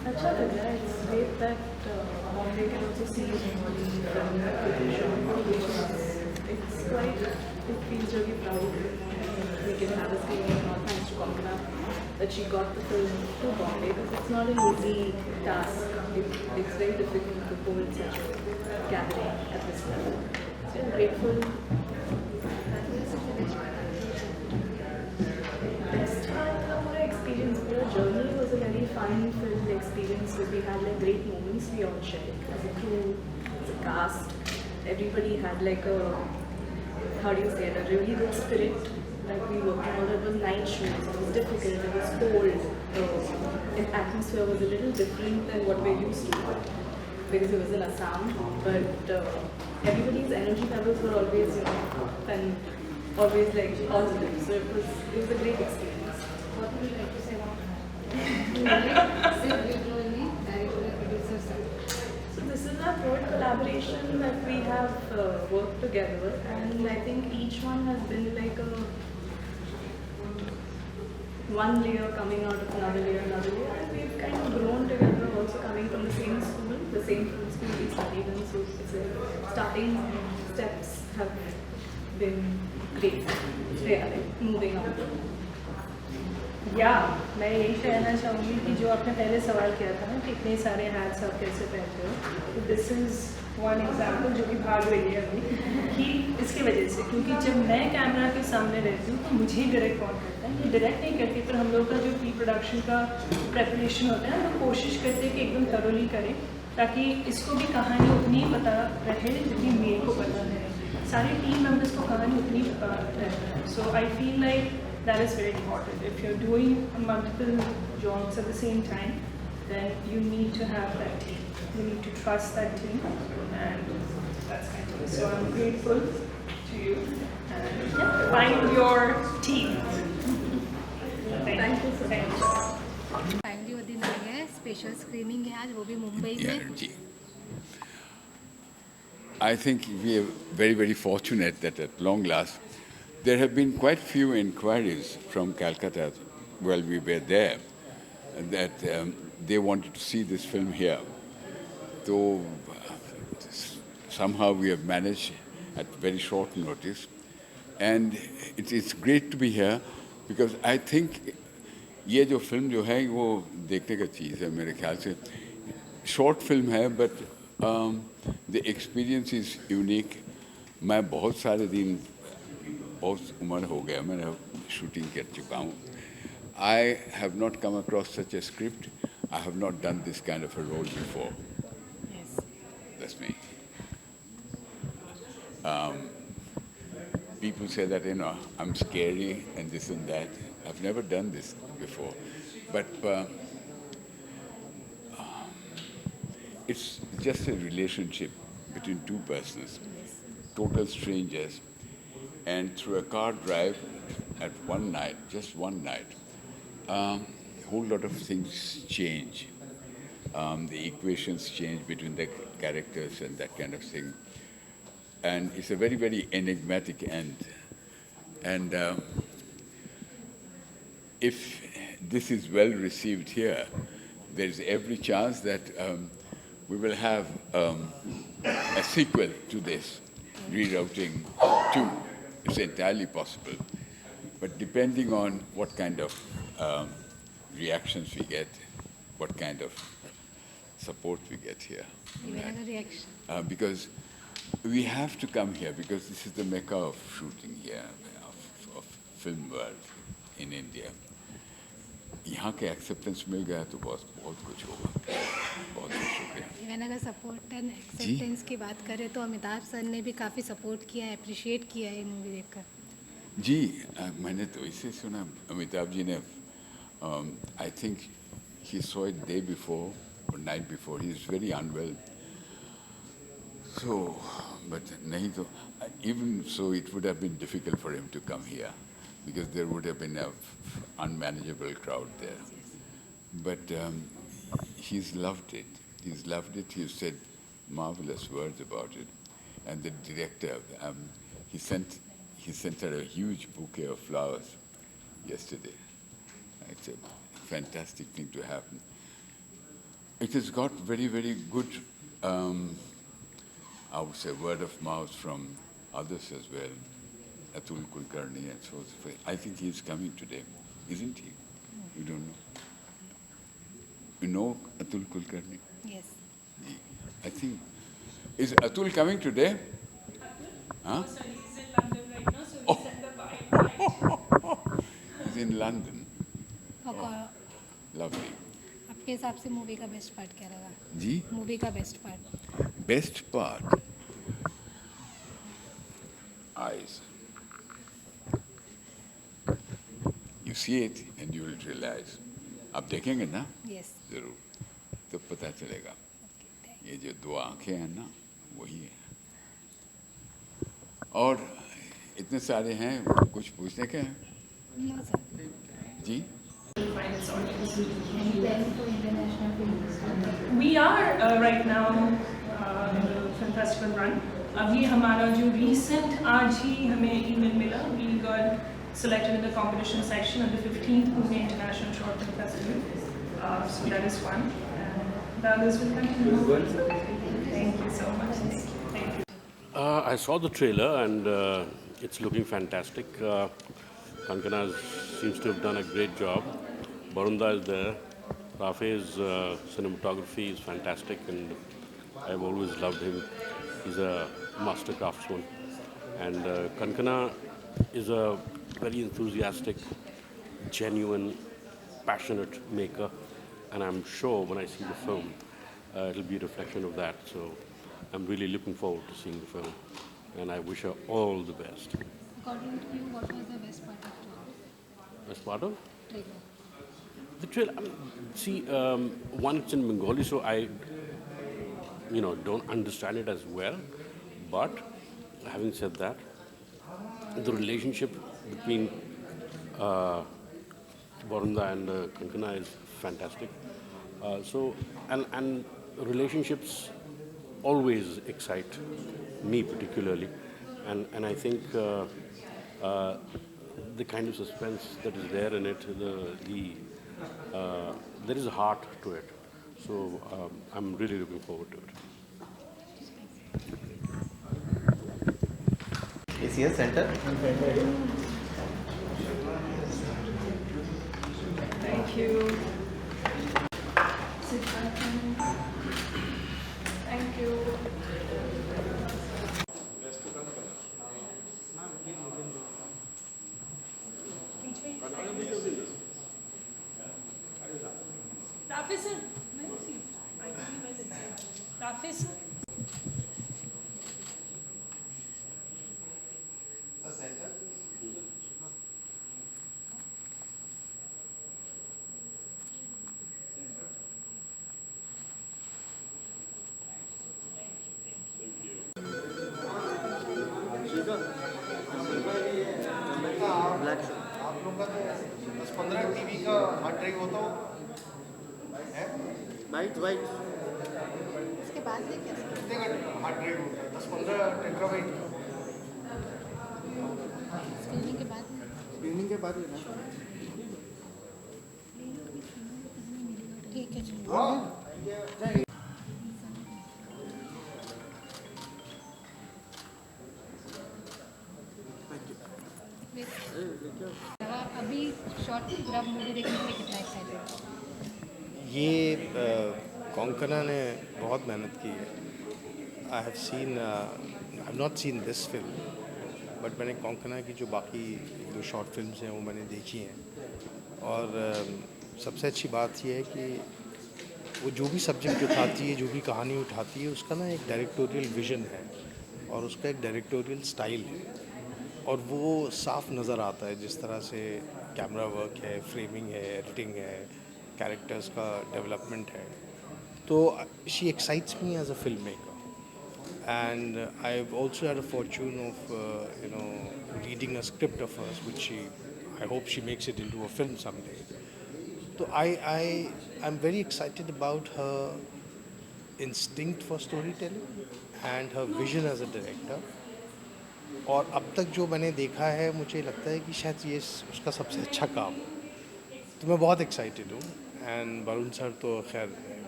अच्छा लग रहा है. It's great that they can also see it in one film genre, which is it's quite it feels really proud. We can have a screening and all thanks to Konkana that she got the film to Bombay because it's not an easy task. It's very difficult to hold such a gathering at this level. So I'm grateful. Best part of the experience, the journey was a very fun filled experience. So we had like great moments we all shared as a crew, as a cast. Everybody had like a, how do you say it, a really good spirit. Like we worked on, it was night shoots, it was difficult, it was cold. The atmosphere was a little different than what we're used to because it was in Assam. But everybody's energy levels were always, and always like positive. So it was a great experience. What would you like to say about that? Say briefly only, director and producer side. So this is our third collaboration that we have worked together, and I think each one has been like a one layer coming out of another layer, and we've kind of grown together. Also coming from the same school, the same film school we studied in. So it's a starting steps have been great. They are like moving on. या मैं यही कहना चाहूँगी कि जो आपने पहले सवाल किया था ना कि इतने सारे हैट्स आप कैसे पहनते हो, तो दिस इज़ वन एग्जाम्पल जो कि भाग रही है अभी कि इसकी वजह से, क्योंकि जब मैं कैमरा के सामने रहती हूँ तो मुझे ही डायरेक्ट कौन करता है, ये डायरेक्ट नहीं करती, पर हम लोग का जो प्री प्रोडक्शन का प्रेपरेशन होता है हम कोशिश करते हैं कि एकदम थरोली करें ताकि इसको भी कहानी उतनी पता रहे जितनी मेरे को पता है, सारे टीम मेम्बर्स को कहानी उतनी पता रहता है. So I feel like that is very important. If you're doing multiple jobs at the same time, then you need to have that team. You need to trust that team, and that's kind of it. So I'm grateful to you. And yeah, find your team. Thank you. Thank you. Finally वो दिन आ गया है, special screening है आज, वो भी मुंबई में. जी. I think we are very, very fortunate that at long last, there have been quite few inquiries from Calcutta while we were there that they wanted to see this film here. So somehow we have managed at very short notice. And it's great to be here because I think ये जो film जो है वो देखने का चीज़ है मेरे ख्याल से. शॉर्ट फिल्म है but the experience is unique. मैं बहुत सारे दिन बहुत उम्र हो गया मैंने शूटिंग कर चुका हूँ. I have not come across such a script. I have not done this kind of a role before. Yes. That's me. People say that, I'm scary and this and that. I've never done this before. But it's just a relationship between two persons, total strangers. And through a car drive at one night, just one night, a whole lot of things change. The equations change between the characters and that kind of thing. And it's a very, very enigmatic end. And if this is well received here, there's every chance that we will have a sequel to this, Rerouting 2. It's entirely possible. But depending on what kind of reactions we get, what kind of support we get here. Another reaction. Because we have to come here because this is the mecca of shooting here, of film world in India. यहाँ के acceptance मिल गया तो बहुत बहुत कुछ होगा. बहुत कुछ हो गया. इवन अगर सपोर्ट एंड एक्सेप्टेंस की बात करें तो अमिताभ सर ने भी काफ़ी सपोर्ट किया है, अप्रिशिएट किया है मूवी देखकर. जी मैंने तो इसे सुना. अमिताभ जी ने I think he saw it day before or night before. He is very unwell. So, but nahi to, even so, it would have been difficult for him to come here because there would have been an unmanageable crowd there. But he's loved it. He's loved it. He's said marvelous words about it. And the director, he sent her a huge bouquet of flowers yesterday. It's a fantastic thing to happen. it has got very, very good, I would say, word of mouth from others as well. Atul Kulkarni and so forth. I think he's coming today, isn't he? You don't know. You know Atul Kulkarni? Yes. I think. Is Atul coming today? Huh? So he's in London right now, so we send the vibe. He's in London. और Lovely. आपके हिसाब से movie का best part क्या लगा? जी? Movie का best part? Best part? Eyes. You see it and you will realize. आप देखेंगे ना? यस. जरूर. तो पता चलेगा. ये जो दो आंखें हैं ना, वही है. और इतने सारे हैं, कुछ पूछने के हैं? No sir. जी? We are right now in the film festival run. अभी हमारा जो recent आज ही हमें email मिला, we got selected in the competition section of the 15th Pune International Short Film Festival. So that is fun. And the others will continue. Thank you so much. Thank you. I saw the trailer and it's looking fantastic. Kankana seems to have done a great job. Barunda is there. Rafe's cinematography is fantastic and I've always loved him. He's a master craftsman. And Kankana is a very enthusiastic, genuine, passionate maker. And I'm sure when I see the film, it'll be a reflection of that. So I'm really looking forward to seeing the film. And I wish her all the best. According to you, what was the best part of the Best part of? trailer? The trailer, see, one, it's in Bengali, so I, don't understand it as well. But having said that, the relationship between Varunda and Kankana is fantastic. And relationships always excite me particularly, and I think the kind of suspense that is there in it, there is a heart to it. So I'm really looking forward to it. ACS Center. Thank you. Thank you. Rafi sir, Rafi sir. आप लोग का तो 10-15 TV का hard drive होता हो है bite इसके बाद ये कैसे? कितने का हार्ड ड्राइव होता है 10-15 टेराबाइट स्क्रीनिंग के बाद स्क्रीनिंग के बाद लेना ठीक है चलो. अभी शॉर्ट पूरा मूवी देखने के लिए कितना एक्साइटेड? ये कोंकणा ने बहुत मेहनत की है. I have not seen this film, but मैंने कोंकणा की जो बाकी जो शॉर्ट फिल्म्स हैं वो मैंने देखी हैं. और सबसे अच्छी बात ये है कि वो जो भी सब्जेक्ट उठाती है, जो भी कहानी उठाती है, उसका ना एक डायरेक्टोरियल विजन है और उसका एक डायरेक्टोरियल स्टाइल है और वो साफ नज़र आता है. जिस तरह से कैमरा वर्क है, फ्रेमिंग है, एडिटिंग है, कैरेक्टर्स का डेवलपमेंट है. तो she excites me as a film maker. And I have also had a fortune of reading a script of hers which I hope she makes it into a film someday. तो I am very excited about her instinct for story telling and her vision as a director. और अब तक जो मैंने देखा है, मुझे लगता है कि शायद ये उसका सबसे अच्छा काम. तो मैं बहुत एक्साइटेड हूँ एंड वरुण सर तो खैर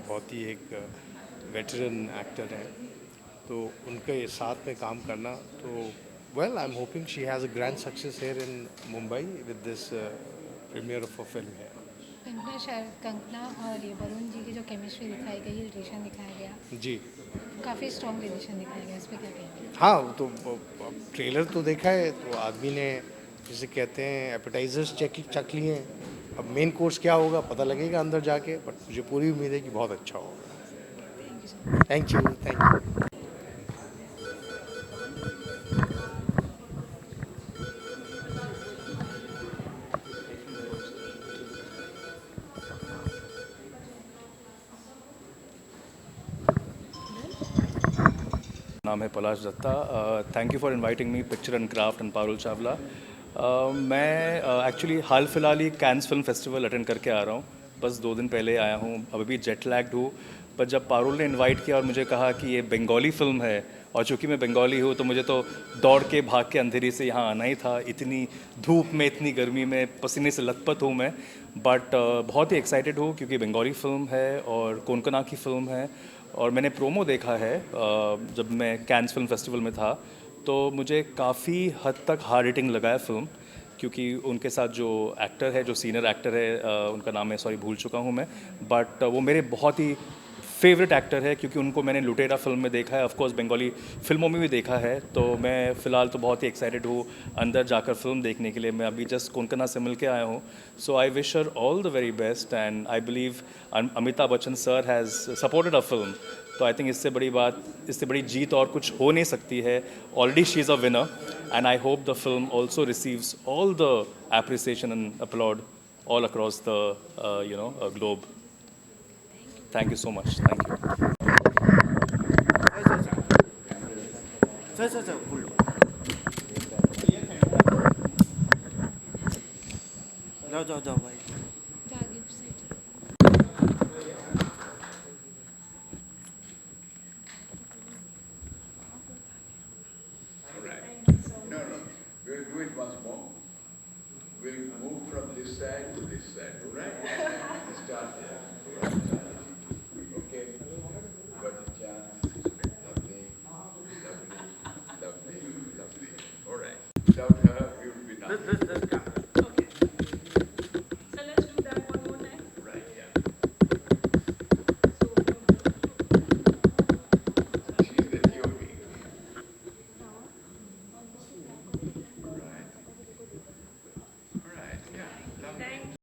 बहुत ही एक वेटरन एक्टर हैं, तो उनके साथ में काम करना तो well I am hoping she has a grand success here in Mumbai with this premiere of a film है। कंगना और ये वरुण जी की जो केमिस्ट्री दिखाई गई, रिलेशन दिखाया गया, जी काफ़ी स्ट्रॉन्ग रिलेशन दिखाया गया, इस पर क्या कहेंगे? हाँ, तो ट्रेलर तो देखा है, तो आदमी ने जिसे कहते हैं एपेटाइजर्स चख लिए हैं। अब मेन कोर्स क्या होगा पता लगेगा अंदर जाके, बट मुझे पूरी उम्मीद है कि बहुत अच्छा होगा। Thank you, thank you. नाम है Palash Dutta. Thank you for inviting me picture and craft and Parul Chawla. मैं एक्चुअली हाल फिलहाल ही कैंस फिल्म फेस्टिवल अटेंड करके आ रहा हूँ, बस 2 दिन पहले आया हूँ, अभी भी जेट लैग्ड हूँ। पर जब पारुल ने इनवाइट किया और मुझे कहा कि ये बंगाली फ़िल्म है, और चूँकि मैं बंगाली हूँ तो मुझे तो दौड़ के भाग के अंधेरी से यहाँ आना ही था। इतनी धूप में, इतनी गर्मी में, पसीने से लथपथ हूँ मैं, बट बहुत ही एक्साइटेड हूँ क्योंकि बंगाली फ़िल्म है और कोंकणा की फ़िल्म है। और मैंने प्रोमो देखा है जब मैं कैंस फिल्म फेस्टिवल में था, तो मुझे काफ़ी हद तक हार्ड हिटिंग लगा है फिल्म, क्योंकि उनके साथ जो एक्टर है, जो सीनियर एक्टर है, उनका नाम है सॉरी भूल चुका हूँ मैं, बट वो मेरे बहुत ही फेवरेट एक्टर है क्योंकि उनको मैंने लुटेरा फिल्म में देखा है, ऑफ कोर्स बंगाली फिल्मों में भी देखा है। तो मैं फ़िलहाल तो बहुत ही एक्साइटेड हूँ अंदर जाकर फिल्म देखने के लिए। मैं अभी जस्ट कोंकणा से मिल के आया हूँ, so I wish her all the very best and I believe Amitabh Bachchan sir has supported a film. तो आई थिंक इससे बड़ी बात, इससे बड़ी जीत और कुछ हो नहीं सकती है। Already she is a winner and I hope the film also receives all the appreciation and applaud all across the globe. Thank you so much. Thank you. Sir full जाओ भाई।